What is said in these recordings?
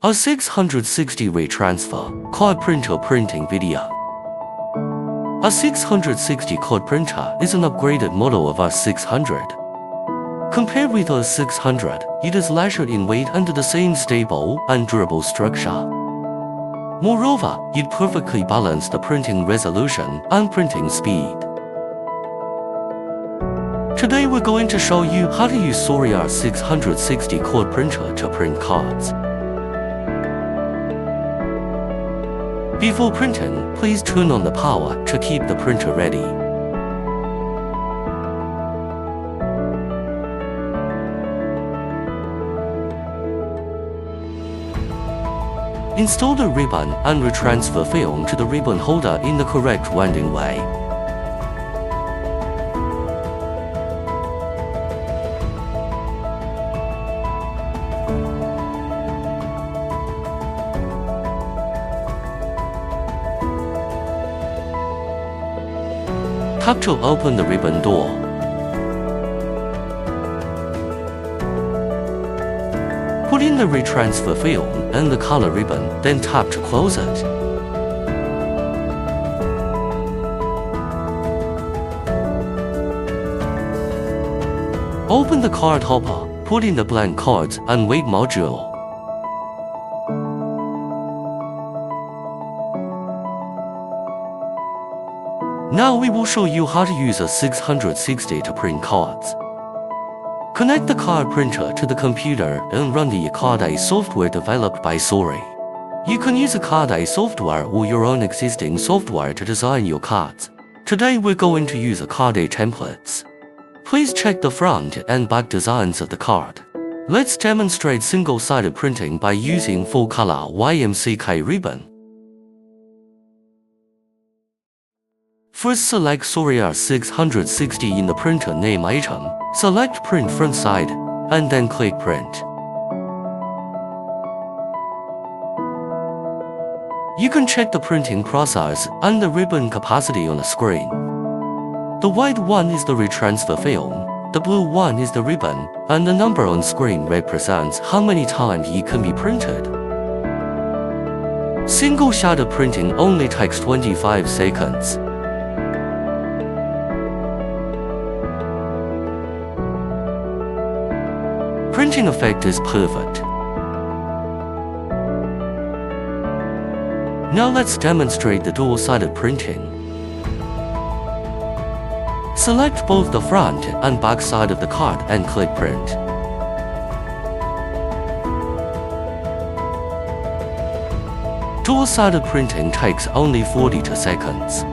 A 660-ray transfer card printer printing video. A 660 card printer is an upgraded model of a 600. Compared with a 600, it is lighter in weight and the same stable and durable structure. Moreover, it perfectly balances the printing resolution and printing speed. Today we're going to show you how to use Soria 660 card printer to print cards. Before printing, please turn on the power to keep the printer ready. Install the ribbon and retransfer film to the ribbon holder in the correct winding way. Tap to open the ribbon door. Put in the retransfer film and the color ribbon, then tap to close it. Open the card hopper, put in the blank cards and wait module. Now we will show you how to use a 660 to print cards. Connect the card printer to the computer and run the Card-A software developed by Soria. You can use a Card-A software or your own existing software to design your cards. Today we're going to use a Card-A templates. Please check the front and back designs of the card. Let's demonstrate single-sided printing by using full-color YMCK ribbon. First, select Soria 660 in the printer name item, select Print Front Side, and then click Print. You can check the printing process and the ribbon capacity on the screen. The white one is the retransfer film, the blue one is the ribbon, and the number on screen represents how many times it can be printed. Single-sided printing only takes 25 seconds. Printing effect is perfect. Now let's demonstrate the dual-sided printing. Select both the front and back side of the card and click Print. Dual-sided printing takes only 42 seconds.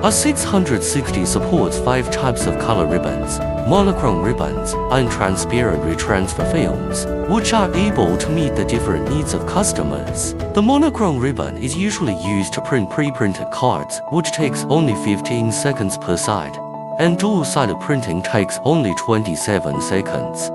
A 660 supports 5 types of color ribbons, monochrome ribbons, and transparent retransfer films, which are able to meet the different needs of customers. The monochrome ribbon is usually used to print pre-printed cards, which takes only 15 seconds per side, and dual-sided printing takes only 27 seconds.